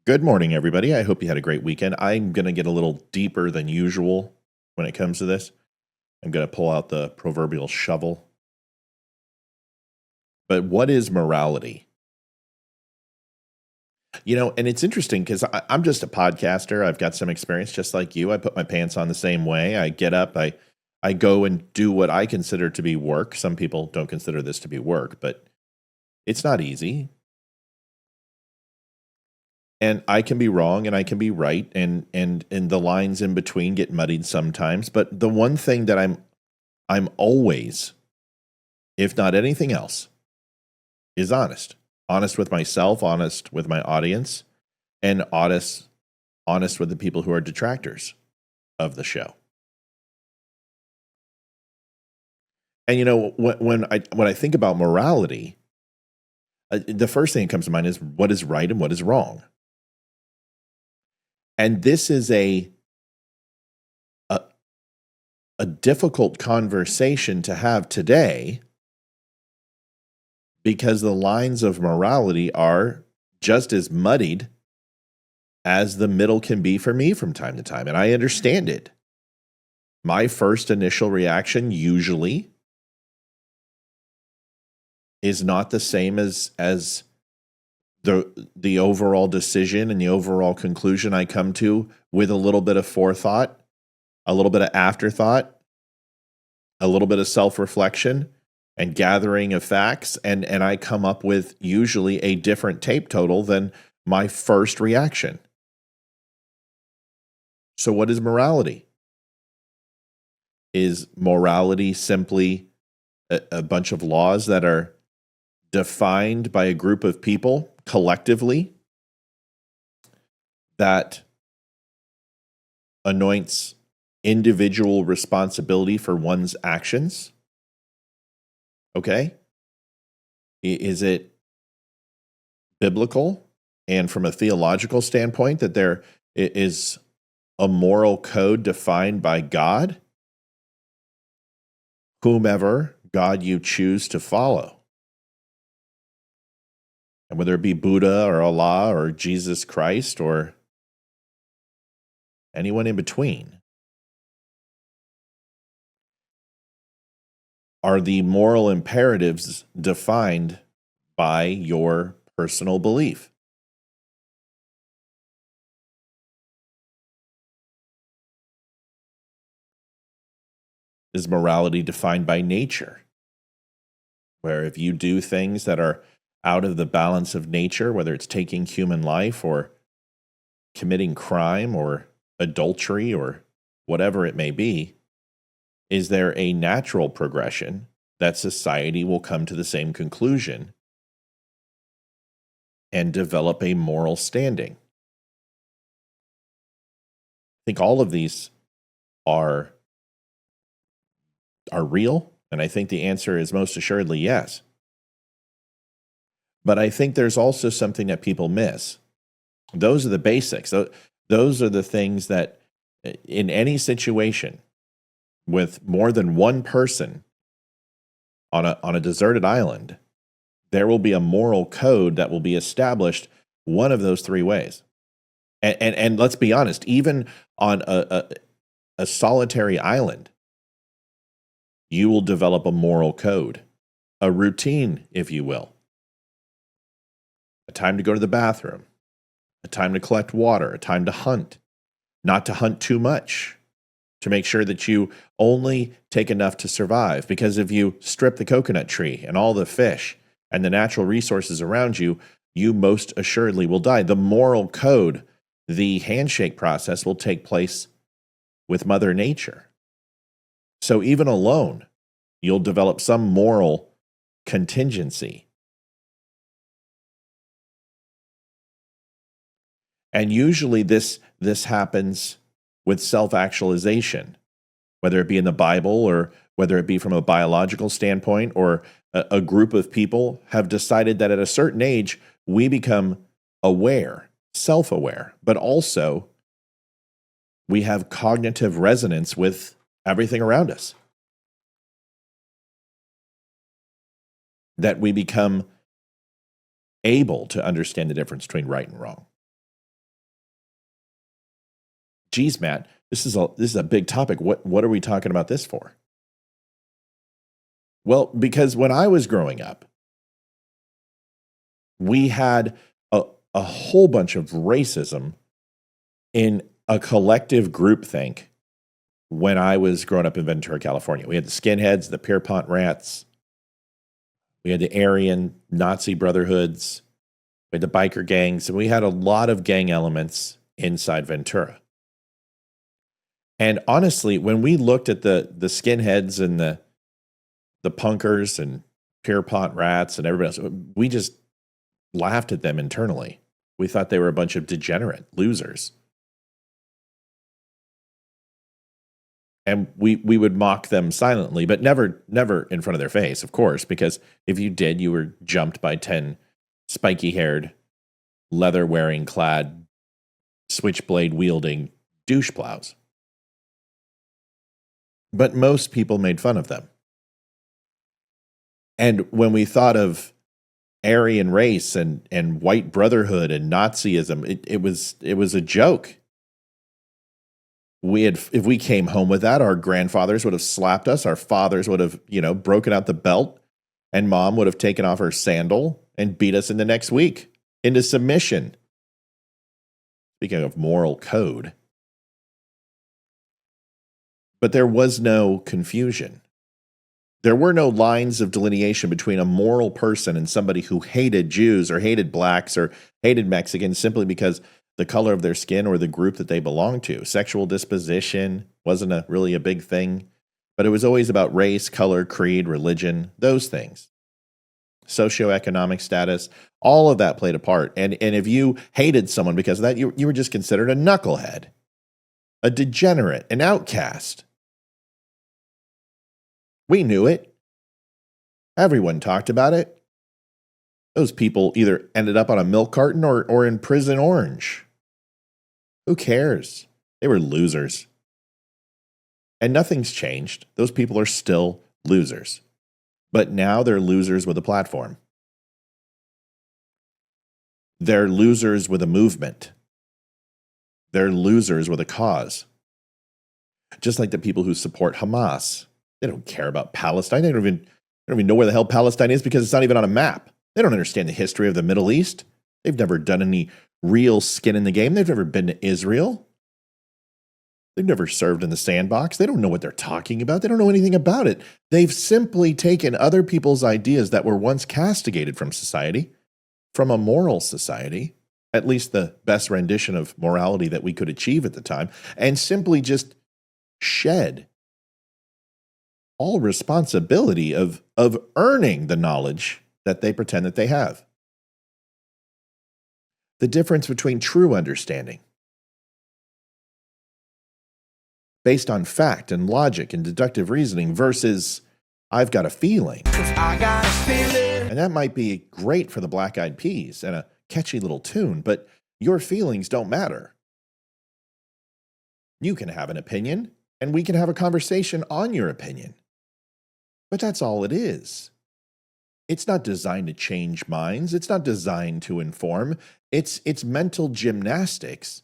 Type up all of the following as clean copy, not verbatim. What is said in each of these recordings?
Good morning, everybody. I hope you had a great weekend. I'm going to get a little deeper than usual when it comes to this. I'm going to pull out the proverbial shovel. But what is morality? And it's interesting because I'm just a podcaster. I've got some experience just like you. I put my pants on the same way. I get up, I go and do what I consider to be work. Some people don't consider this to be work, but it's not easy. And I can be wrong and I can be right, and the lines in between get muddied sometimes. But the one thing that I'm always, if not anything else, is honest. Honest with myself, honest with my audience, and honest with the people who are detractors of the show. And when I think about morality, the first thing that comes to mind is what is right and what is wrong. And this is a difficult conversation to have today because the lines of morality are just as muddied as the middle can be for me from time to time. And I understand it. My first initial reaction usually is not the same as the overall decision and the overall conclusion I come to with a little bit of forethought, a little bit of afterthought, a little bit of self-reflection and gathering of facts, and I come up with usually a different tape total than my first reaction. So what is morality? Is morality simply a bunch of laws that are defined by a group of people collectively that anoints individual responsibility for one's actions? Okay? Is it biblical and from a theological standpoint that there is a moral code defined by God? Whomever God you choose to follow. And whether it be Buddha or Allah or Jesus Christ or anyone in between. Are the moral imperatives defined by your personal belief? Is morality defined by nature? Where if you do things that are out of the balance of nature, whether it's taking human life or committing crime or adultery or whatever it may be, is there a natural progression that society will come to the same conclusion and develop a moral standing? I think all of these are real, and I think the answer is most assuredly yes. But I think there's also something that people miss. Those are the basics. Those are the things that in any situation with more than one person on a deserted island, there will be a moral code that will be established one of those three ways. And let's be honest, even on a solitary island, you will develop a moral code, a routine, if you will. A time to go to the bathroom, a time to collect water, a time to hunt, not to hunt too much, to make sure that you only take enough to survive. Because if you strip the coconut tree and all the fish and the natural resources around you, you most assuredly will die. The moral code, the handshake process will take place with Mother Nature. So even alone, you'll develop some moral contingency. And usually this happens with self-actualization, whether it be in the Bible or whether it be from a biological standpoint, or a group of people have decided that at a certain age, we become aware, self-aware, but also we have cognitive resonance with everything around us. That we become able to understand the difference between right and wrong. Geez, Matt, this is a big topic. What are we talking about this for? Well, because when I was growing up, we had a whole bunch of racism in a collective groupthink when I was growing up in Ventura, California. We had the skinheads, the Pierpont rats, we had the Aryan Nazi brotherhoods, we had the biker gangs, and we had a lot of gang elements inside Ventura. And honestly, when we looked at the skinheads and the punkers and Pierpont rats and everybody else, we just laughed at them internally. We thought they were a bunch of degenerate losers. And we would mock them silently, but never in front of their face, of course, because if you did, you were jumped by 10 spiky-haired, leather-wearing, clad, switchblade-wielding douche plows. But most people made fun of them. And when we thought of Aryan race and white brotherhood and Nazism, it was a joke. If we came home with that, our grandfathers would have slapped us, our fathers would have, broken out the belt, and mom would have taken off her sandal and beat us in the next week into submission. Speaking of moral code. But there was no confusion. There were no lines of delineation between a moral person and somebody who hated Jews or hated blacks or hated Mexicans simply because the color of their skin or the group that they belonged to. Sexual disposition wasn't really a big thing, but it was always about race, color, creed, religion, those things. Socioeconomic status, all of that played a part. And if you hated someone because of that, you were just considered a knucklehead, a degenerate, an outcast. We knew it. Everyone talked about it. Those people either ended up on a milk carton or in prison orange. Who cares? They were losers. And nothing's changed. Those people are still losers. But now they're losers with a platform. They're losers with a movement. They're losers with a cause. Just like the people who support Hamas. They don't care about Palestine. They don't even know where the hell Palestine is because it's not even on a map. They don't understand the history of the Middle East. They've never done any real skin in the game. They've never been to Israel. They've never served in the sandbox. They don't know what they're talking about. They don't know anything about it. They've simply taken other people's ideas that were once castigated from society, from a moral society, at least the best rendition of morality that we could achieve at the time, and simply just shed all responsibility of earning the knowledge that they pretend that they have. The difference between true understanding, based on fact and logic and deductive reasoning, versus I've got a feeling. And that might be great for the Black Eyed Peas and a catchy little tune, but your feelings don't matter. You can have an opinion, and we can have a conversation on your opinion. But that's all it is. It's not designed to change minds. It's not designed to inform. It's mental gymnastics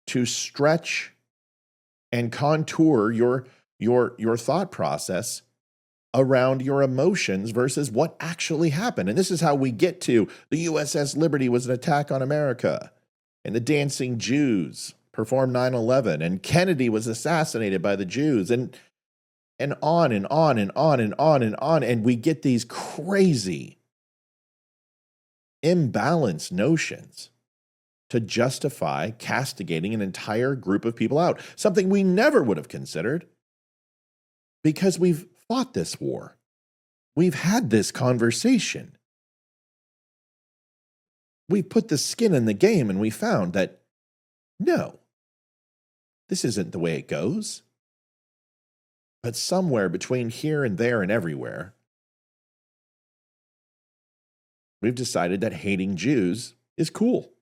to stretch and contour your thought process around your emotions versus what actually happened. And this is how we get to the USS Liberty was an attack on America, and the dancing Jews performed 9/11, and Kennedy was assassinated by the Jews, and on and on and on and on and on. And we get these crazy, imbalanced notions to justify castigating an entire group of people out, something we never would have considered because we've fought this war. We've had this conversation. We put the skin in the game and we found that, no, this isn't the way it goes. But somewhere between here and there and everywhere, we've decided that hating Jews is cool.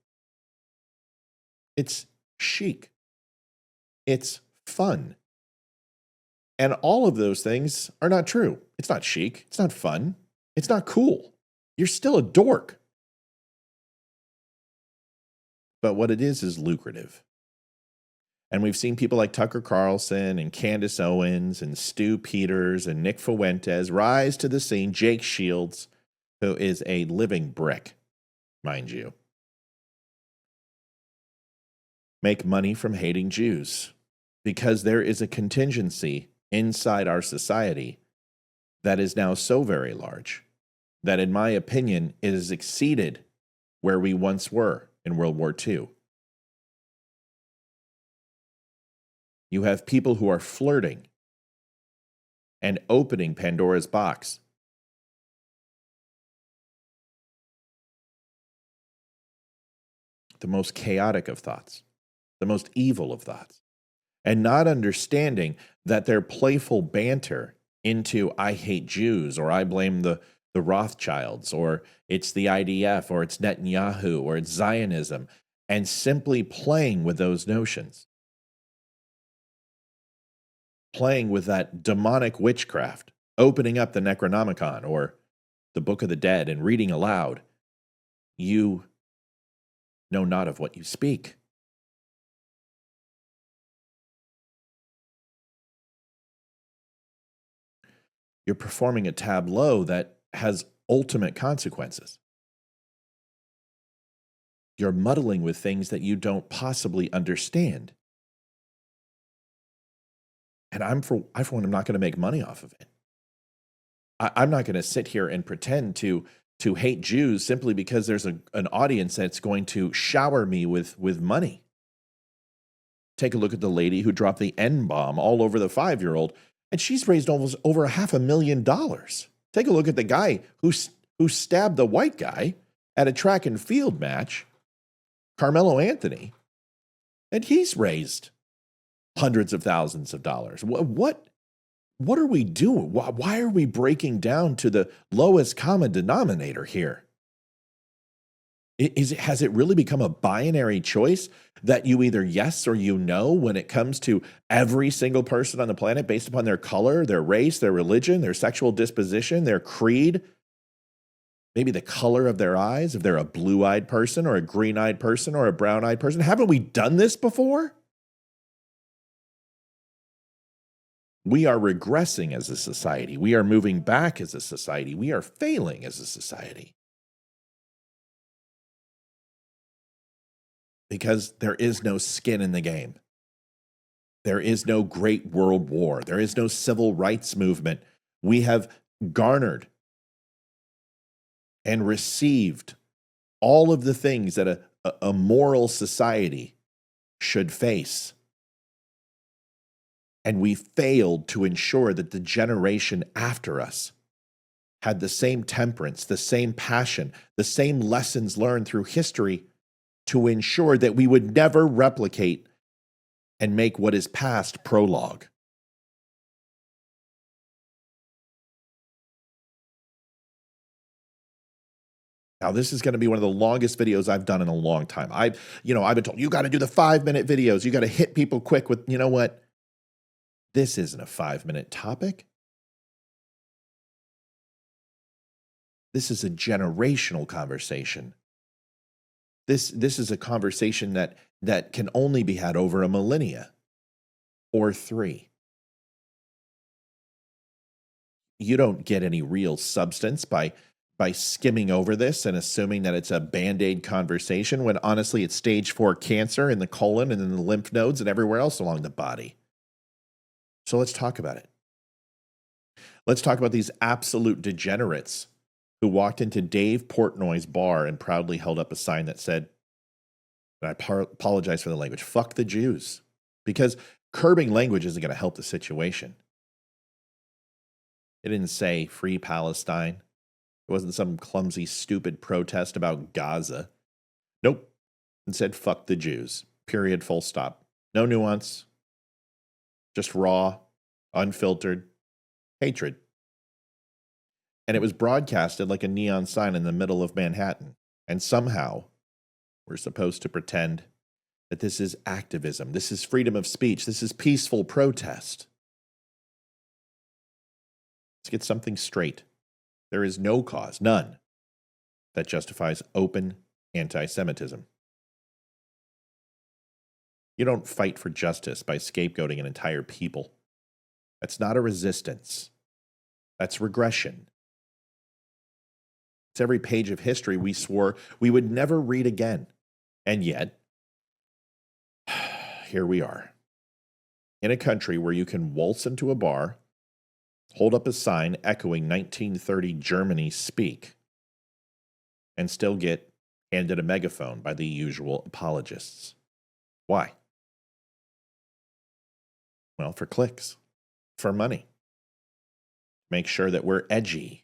It's chic. It's fun. And all of those things are not true. It's not chic. It's not fun. It's not cool. You're still a dork. But what it is lucrative. And we've seen people like Tucker Carlson and Candace Owens and Stu Peters and Nick Fuentes rise to the scene. Jake Shields, who is a living brick, mind you, make money from hating Jews because there is a contingency inside our society that is now so very large that, in my opinion, it has exceeded where we once were in World War II. You have people who are flirting and opening Pandora's box. The most chaotic of thoughts, the most evil of thoughts, and not understanding that their playful banter into I hate Jews, or I blame the Rothschilds, or it's the IDF, or it's Netanyahu, or it's Zionism, and simply playing with those notions, playing with that demonic witchcraft, opening up the Necronomicon or the Book of the Dead and reading aloud, you know not of what you speak. You're performing a tableau that has ultimate consequences. You're muddling with things that you don't possibly understand. And I, for one, am not going to make money off of it. I'm not going to sit here and pretend to hate Jews simply because there's an audience that's going to shower me with money. Take a look at the lady who dropped the N-bomb all over the 5-year-old, and she's raised almost over $500,000. Take a look at the guy who stabbed the white guy at a track and field match, Carmelo Anthony, and he's raised hundreds of thousands of dollars. What are we doing? Why are we breaking down to the lowest common denominator here? Has it really become a binary choice that you either yes or you no when it comes to every single person on the planet based upon their color, their race, their religion, their sexual disposition, their creed, maybe the color of their eyes, if they're a blue-eyed person or a green-eyed person or a brown-eyed person? Haven't we done this before? We are regressing as a society. We are moving back as a society. We are failing as a society. Because there is no skin in the game. There is no great world war. There is no civil rights movement. We have garnered and received all of the things that a moral society should face. And we failed to ensure that the generation after us had the same temperance, the same passion, the same lessons learned through history to ensure that we would never replicate and make what is past prologue. Now, this is going to be one of the longest videos I've done in a long time. I've been told, you got to do the 5-minute videos. You got to hit people quick with, you know what? This isn't a 5-minute topic. This is a generational conversation. This is a conversation that can only be had over a millennia or 3. You don't get any real substance by skimming over this and assuming that it's a Band-Aid conversation when honestly it's stage 4 cancer in the colon and in the lymph nodes and everywhere else along the body. So let's talk about it. Let's talk about these absolute degenerates who walked into Dave Portnoy's bar and proudly held up a sign that said, and I apologize for the language, fuck the Jews. Because curbing language isn't going to help the situation. It didn't say free Palestine. It wasn't some clumsy, stupid protest about Gaza. Nope. It said fuck the Jews. Period, full stop. No nuance. Just raw, unfiltered hatred. And it was broadcasted like a neon sign in the middle of Manhattan. And somehow, we're supposed to pretend that this is activism, this is freedom of speech, this is peaceful protest. Let's get something straight. There is no cause, none, that justifies open anti-Semitism. You don't fight for justice by scapegoating an entire people. That's not a resistance. That's regression. It's every page of history we swore we would never read again. And yet, here we are. In a country where you can waltz into a bar, hold up a sign echoing 1930 Germany speak, and still get handed a megaphone by the usual apologists. Why? Well, for clicks, for money. Make sure that we're edgy.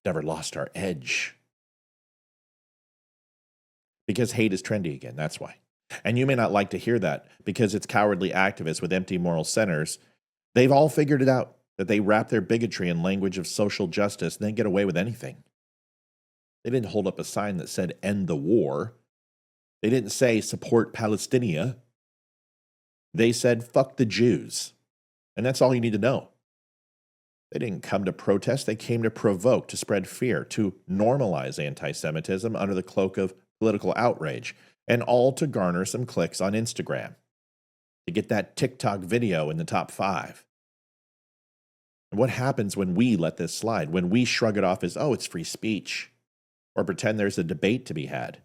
Never lost our edge. Because hate is trendy again, that's why. And you may not like to hear that because it's cowardly activists with empty moral centers. They've all figured it out, that they wrap their bigotry in language of social justice and then get away with anything. They didn't hold up a sign that said, end the war. They didn't say, support Palestine. They said, fuck the Jews. And that's all you need to know. They didn't come to protest. They came to provoke, to spread fear, to normalize anti-Semitism under the cloak of political outrage, and all to garner some clicks on Instagram, to get that TikTok video in the top 5. And what happens when we let this slide, when we shrug it off as, oh, it's free speech, or pretend there's a debate to be had?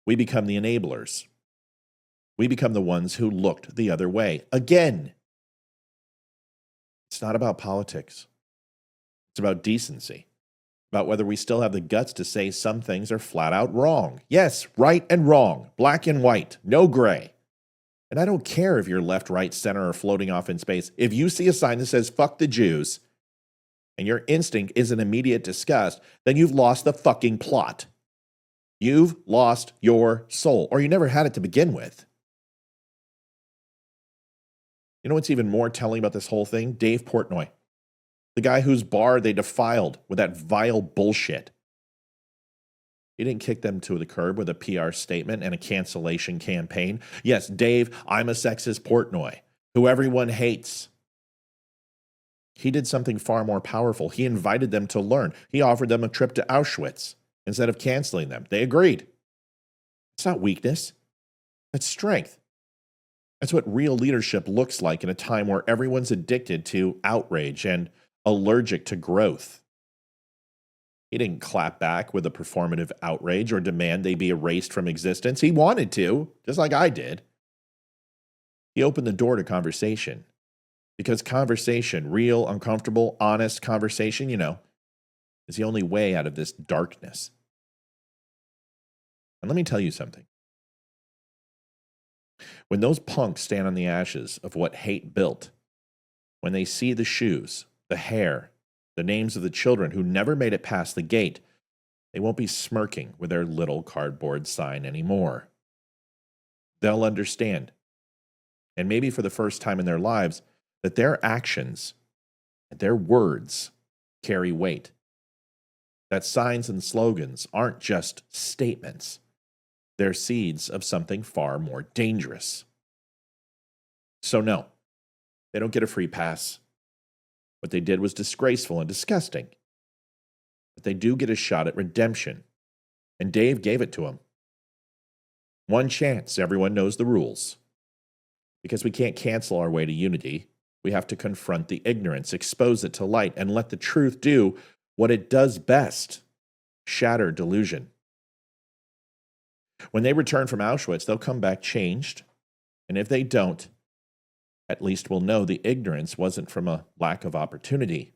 We become the enablers. We become the ones who looked the other way. Again, it's not about politics. It's about decency, about whether we still have the guts to say some things are flat out wrong. Yes, right and wrong, black and white, no gray. And I don't care if you're left, right, center, or floating off in space. If you see a sign that says, fuck the Jews, and your instinct is an immediate disgust, then you've lost the fucking plot. You've lost your soul, or you never had it to begin with. You know what's even more telling about this whole thing? Dave Portnoy, the guy whose bar they defiled with that vile bullshit. He didn't kick them to the curb with a PR statement and a cancellation campaign. Yes, Dave, I'm a sexist Portnoy, who everyone hates. He did something far more powerful. He invited them to learn. He offered them a trip to Auschwitz instead of canceling them. They agreed. It's not weakness. That's strength. That's what real leadership looks like in a time where everyone's addicted to outrage and allergic to growth. He didn't clap back with a performative outrage or demand they be erased from existence. He wanted to, just like I did. He opened the door to conversation. Because conversation, real, uncomfortable, honest conversation, is the only way out of this darkness. And let me tell you something. When those punks stand on the ashes of what hate built, when they see the shoes, the hair, the names of the children who never made it past the gate, they won't be smirking with their little cardboard sign anymore. They'll understand, and maybe for the first time in their lives, that their actions and their words carry weight. That signs and slogans aren't just statements. They're seeds of something far more dangerous. So no, they don't get a free pass. What they did was disgraceful and disgusting. But they do get a shot at redemption. And Dave gave it to them. One chance, everyone knows the rules. Because we can't cancel our way to unity, we have to confront the ignorance, expose it to light, and let the truth do what it does best: shatter delusion. When they return from Auschwitz, they'll come back changed. And if they don't, at least we'll know the ignorance wasn't from a lack of opportunity.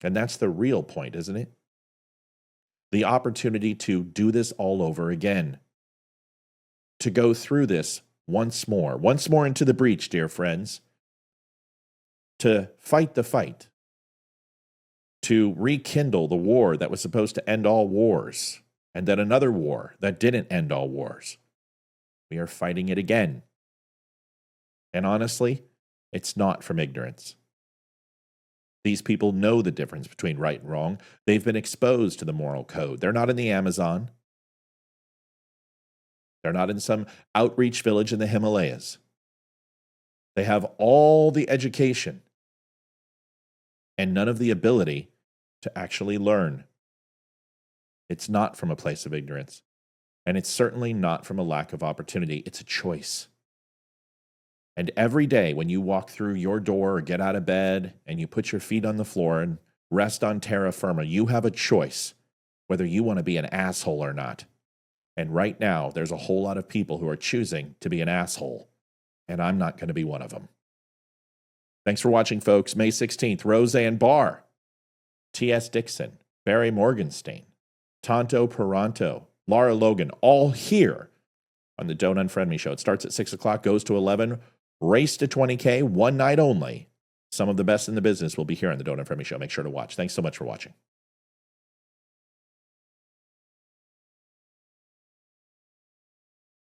And that's the real point, isn't it? The opportunity to do this all over again. To go through this once more into the breach, dear friends. To fight the fight. To rekindle the war that was supposed to end all wars. And then another war that didn't end all wars. We are fighting it again. And honestly, it's not from ignorance. These people know the difference between right and wrong. They've been exposed to the moral code. They're not in the Amazon. They're not in some outreach village in the Himalayas. They have all the education and none of the ability to actually learn. It's not from a place of ignorance. And it's certainly not from a lack of opportunity. It's a choice. And every day when you walk through your door or get out of bed and you put your feet on the floor and rest on terra firma, you have a choice whether you want to be an asshole or not. And right now, there's a whole lot of people who are choosing to be an asshole, and I'm not going to be one of them. Thanks for watching, folks. May 16th, Roseanne Barr, T.S. Dixon, Barry Morgenstein, Tonto Peranto, Laura Logan, all here on the Don't Unfriend Me show. It starts at 6 o'clock, goes to 11, race to 20K, one night only. Some of the best in the business will be here on the Don't Unfriend Me show. Make sure to watch. Thanks so much for watching.